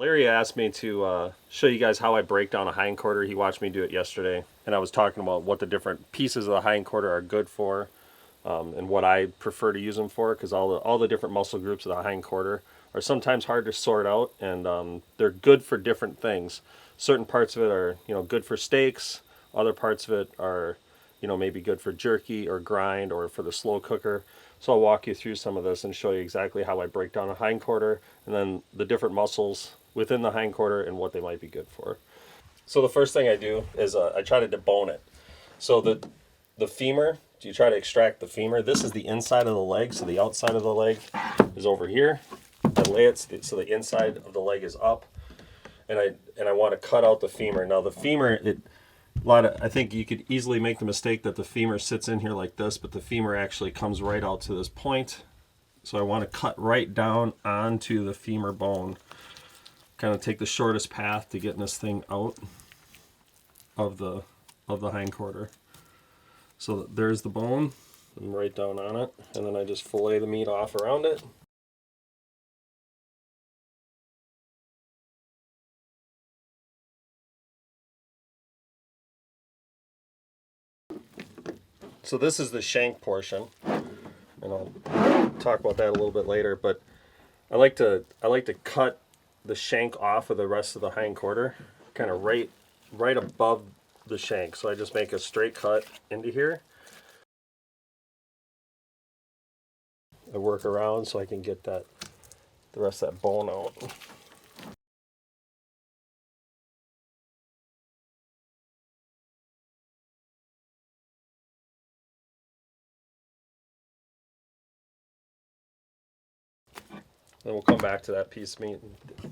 Larry asked me to show you guys how I break down a hindquarter. He watched me do it yesterday, and I was talking about what the different pieces of the hindquarter are good for, and what I prefer to use them for, because all the different muscle groups of the hindquarter are sometimes hard to sort out, and they're good for different things. Certain parts of it are good for steaks. Other parts of it are maybe good for jerky or grind or for the slow cooker. So I'll walk you through some of this and show you exactly how I break down a hindquarter, and then the different muscles within the hindquarter and what they might be good for. So the first thing I do is I try to debone it. So the femur, you try to extract the femur. This is the inside of the leg, so the outside of the leg is over here. I lay it so the inside of the leg is up, and I want to cut out the femur. Now the femur, I think you could easily make the mistake that the femur sits in here like this, but the femur actually comes right out to this point. So I want to cut right down onto the femur bone. Kind of take the shortest path to getting this thing out of the hindquarter. So there's the bone. I'm right down on it, and then I just fillet the meat off around it. So this is the shank portion, and I'll talk about that a little bit later. But I like to cut the shank off of the rest of the hindquarter, kind of right above the shank. So I just make a straight cut into here. I work around so I can get the rest of that bone out. Then we'll come back to that piece meat,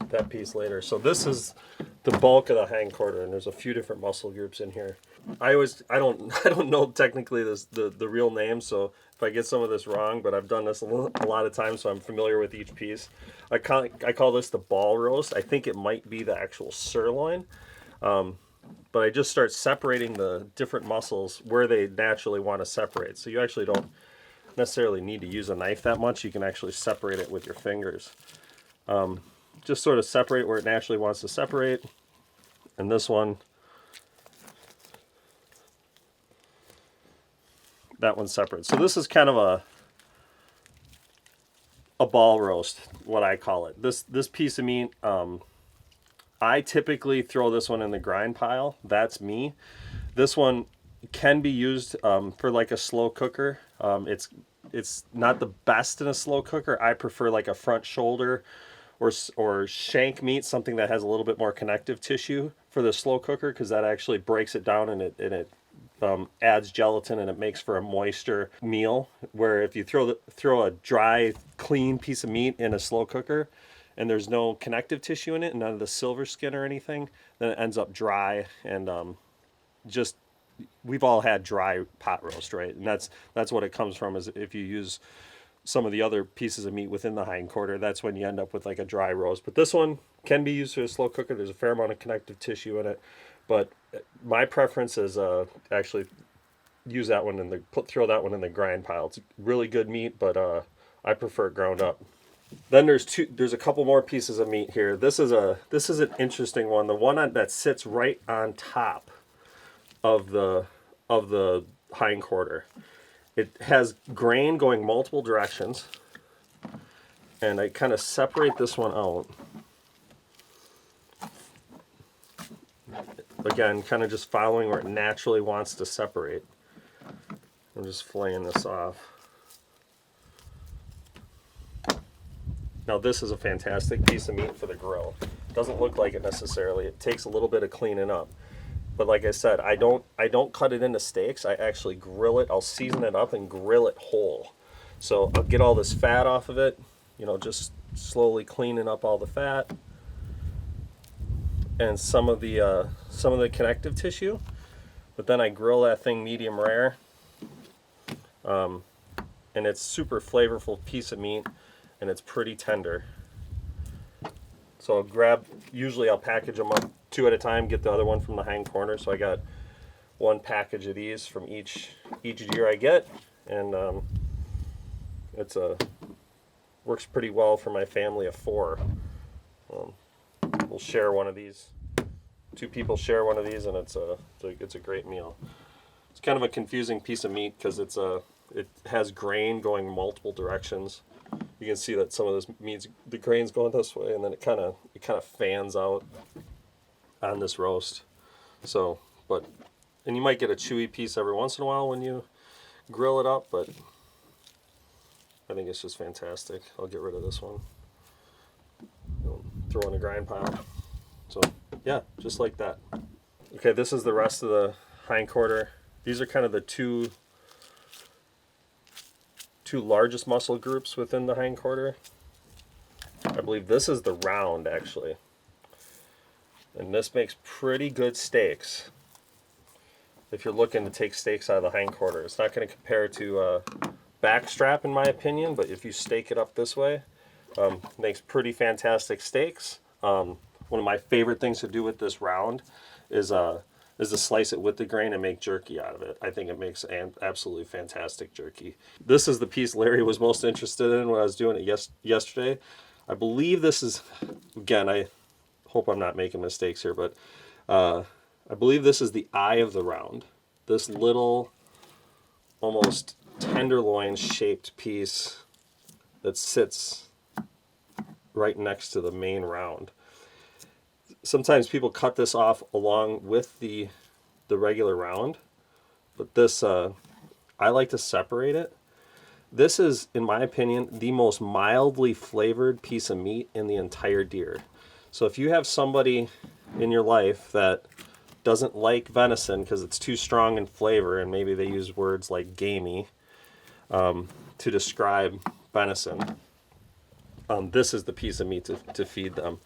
that piece later. So this is the bulk of the hindquarter, and there's a few different muscle groups in here. I don't know technically the real name, so if I get some of this wrong, but I've done this a lot of times, so I'm familiar with each piece. I call this the ball roast. I think it might be the actual sirloin, but I just start separating the different muscles where they naturally want to separate. So you actually don't necessarily need to use a knife that much. You can actually separate it with your fingers. Just sort of separate where it naturally wants to separate. And this one, that one's separate. So this is kind of a ball roast, what I call it. This piece of meat, I typically throw this one in the grind pile. That's me. This one can be used for like a slow cooker. It's not the best in a slow cooker. I prefer like a front shoulder or shank meat, something that has a little bit more connective tissue for the slow cooker, because that actually breaks it down and it adds gelatin and it makes for a moister meal. Where if you throw a dry, clean piece of meat in a slow cooker and there's no connective tissue in it and none of the silver skin or anything, then it ends up dry and just. We've all had dry pot roast, right? And that's what it comes from. Is if you use some of the other pieces of meat within the hindquarter, that's when you end up with like a dry roast. But this one can be used for a slow cooker. There's a fair amount of connective tissue in it, but my preference is actually use that one throw that one in the grind pile. It's really good meat, but I prefer it ground up. Then there's a couple more pieces of meat here. This is an interesting one. The one that sits right on top of the hindquarter. It has grain going multiple directions, and I kind of separate this one out. Again, kind of just following where it naturally wants to separate. I'm just filleting this off. Now this is a fantastic piece of meat for the grill. Doesn't look like it necessarily. It takes a little bit of cleaning up. But like I said, I don't cut it into steaks. I actually grill it. I'll season it up and grill it whole. So I'll get all this fat off of it, just slowly cleaning up all the fat and some of the connective tissue. But then I grill that thing medium rare, and it's super flavorful piece of meat, and it's pretty tender. So usually I'll package them up 2 at a time, get the other one from the hindquarter. So I got one package of these from each deer I get, and works pretty well for my family of 4. people share one of these. Two people share one of these, and it's a great meal. It's kind of a confusing piece of meat because it has grain going multiple directions. You can see that some of this meat's, the grain's going this way, and then it kind of fans out on this roast. So, and you might get a chewy piece every once in a while when you grill it up, but I think it's just fantastic. I'll get rid of this one. Throw in a grind pile. So yeah, just like that. Okay, this is the rest of the hindquarter. These are kind of the two largest muscle groups within the hindquarter. I believe this is the round, actually. And this makes pretty good steaks. If you're looking to take steaks out of the hindquarter, it's not going to compare to backstrap in my opinion, but if you steak it up this way, makes pretty fantastic steaks. One of my favorite things to do with this round is to slice it with the grain and make jerky out of it. I think it makes absolutely fantastic jerky. This is the piece Larry was most interested in when I was doing it yesterday. I believe this is, again, I hope I'm not making mistakes here, but I believe this is the eye of the round. This little, almost tenderloin shaped piece that sits right next to the main round. Sometimes people cut this off along with the regular round, but this, I like to separate it. This is, in my opinion, the most mildly flavored piece of meat in the entire deer. So if you have somebody in your life that doesn't like venison because it's too strong in flavor, and maybe they use words like gamey to describe venison, this is the piece of meat to feed them.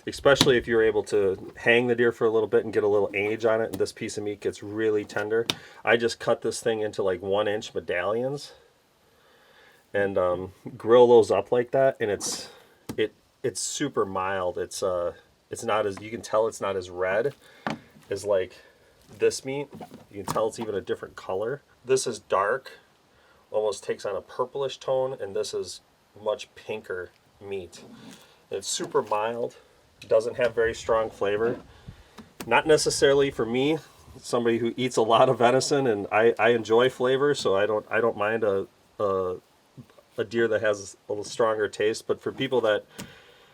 Especially if you're able to hang the deer for a little bit and get a little age on it, and this piece of meat gets really tender. I just cut this thing into like 1-inch medallions and grill those up like that, and it's super mild. It's not as, you can tell it's not as red as like this meat. You can tell it's even a different color. This is dark, almost takes on a purplish tone, and this is much pinker meat. It's super mild, doesn't have very strong flavor. Not necessarily for me, somebody who eats a lot of venison, and I enjoy flavor, so I don't mind a deer that has a little stronger taste. But for people that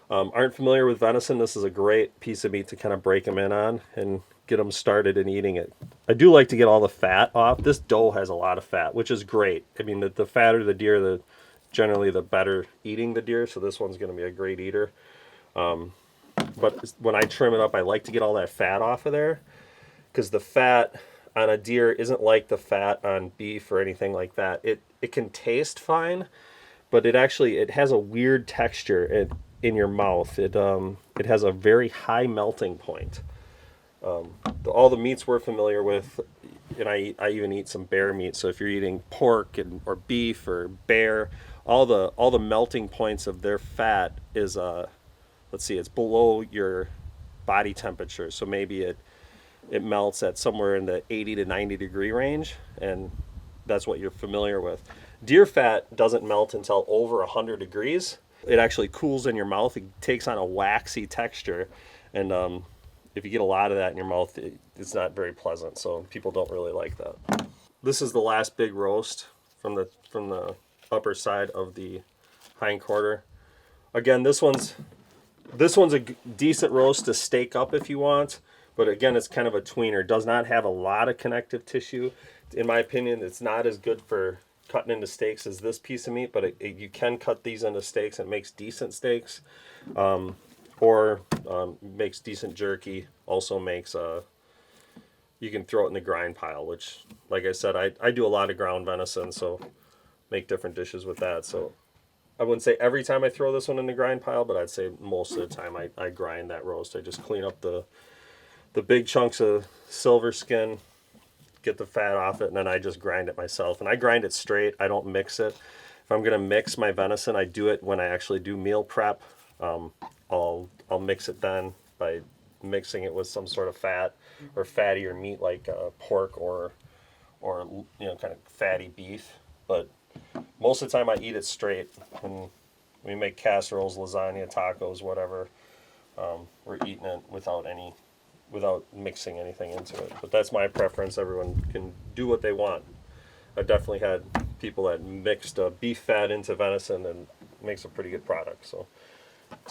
aren't familiar with venison, this is a great piece of meat to kind of break them in on and get them started in eating it. I do like to get all the fat off. This doe has a lot of fat, which is great. I mean, the fatter the deer, generally the better eating the deer, so this one's going to be a great eater. But when I trim it up, I like to get all that fat off of there, because the fat on a deer isn't like the fat on beef or anything like that. It can taste fine, but it has a weird texture in your mouth. It has a very high melting point. All the meats we're familiar with, and I even eat some bear meat. So if you're eating pork or beef or bear, all the melting points of their fat is let's see, it's below your body temperature. So maybe it melts at somewhere in the 80 to 90 degree range, and that's what you're familiar with. Deer fat doesn't melt until over 100 degrees. It actually cools in your mouth. It takes on a waxy texture, and if you get a lot of that in your mouth, it's not very pleasant, so people don't really like that. This is the last big roast from the upper side of the hindquarter. Again, this one's a decent roast to steak up if you want, but again, it's kind of a tweener. It does not have a lot of connective tissue. In my opinion, it's not as good for cutting into steaks as this piece of meat, but you can cut these into steaks, and it makes decent steaks. Or makes decent jerky. Also makes you can throw it in the grind pile, which, like I said, I do a lot of ground venison, so make different dishes with that. So I wouldn't say every time I throw this one in the grind pile, but I'd say most of the time I grind that roast. I just clean up the big chunks of silver skin, get the fat off it, and then I just grind it myself. And I grind it straight. I don't mix it. If I'm gonna mix my venison, I do it when I actually do meal prep. I'll mix it then by mixing it with some sort of fat or fattier meat like pork or kind of fatty beef. But most of the time I eat it straight. When we make casseroles, lasagna, tacos, whatever, we're eating it without mixing anything into it. But that's my preference. Everyone can do what they want. I've definitely had people that mixed beef fat into venison and makes a pretty good product. So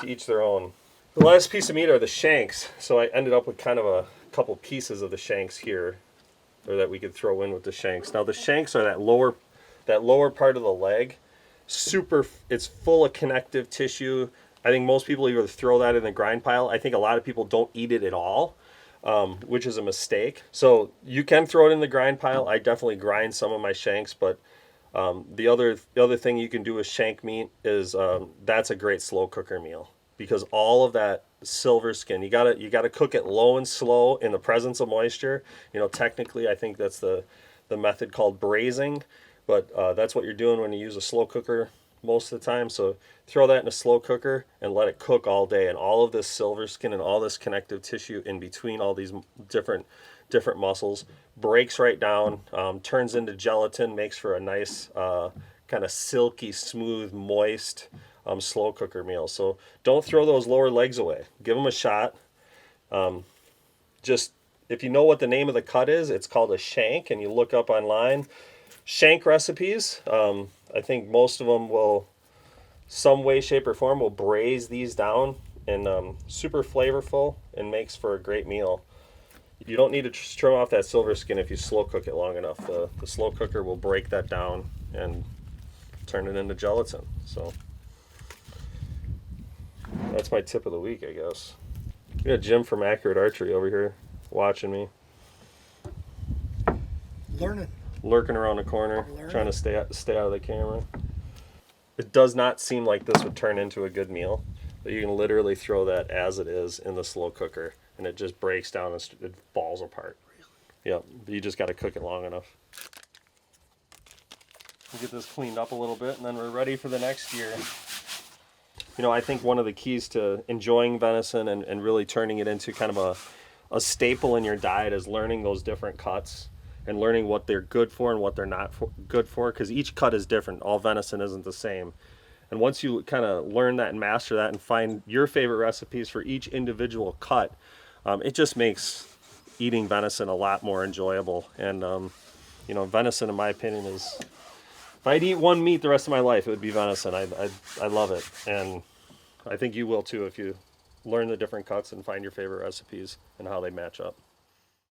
to each their own. The last piece of meat are the shanks. So I ended up with kind of a couple pieces of the shanks here, or that we could throw in with the shanks. Now the shanks are that lower part of the leg. It's full of connective tissue. I think most people either throw that in the grind pile. I think a lot of people don't eat it at all, which is a mistake. So you can throw it in the grind pile. I definitely grind some of my shanks, but the other thing you can do with shank meat is that's a great slow cooker meal, because all of that silver skin, you gotta cook it low and slow in the presence of moisture. Technically I think that's the method called braising, but that's what you're doing when you use a slow cooker most of the time. So throw that in a slow cooker and let it cook all day, and all of this silver skin and all this connective tissue in between all these different muscles breaks right down, turns into gelatin, makes for a nice kind of silky smooth moist slow cooker meal. So don't throw those lower legs away. Give them a shot. Just if you know what the name of the cut is, it's called a shank, and you look up online shank recipes. I think most of them will, some way, shape, or form, will braise these down, and super flavorful, and makes for a great meal. You don't need to trim off that silver skin if you slow cook it long enough. The slow cooker will break that down and turn it into gelatin. So that's my tip of the week, I guess. We got Jim from Accurate Archery over here watching me. Lurking around the corner, trying to stay out of the camera. It does not seem like this would turn into a good meal, but you can literally throw that as it is in the slow cooker, and it just breaks down and it falls apart. Really? Yep, you just got to cook it long enough. We'll get this cleaned up a little bit, and then we're ready for the next year. I think one of the keys to enjoying venison and really turning it into kind of a staple in your diet is learning those different cuts, and learning what they're good for and what they're not good for, because each cut is different. All venison isn't the same. And once you kind of learn that and master that and find your favorite recipes for each individual cut, it just makes eating venison a lot more enjoyable. And venison, in my opinion, is, if I'd eat one meat the rest of my life, it would be venison. I love it, and I think you will too if you learn the different cuts and find your favorite recipes and how they match up.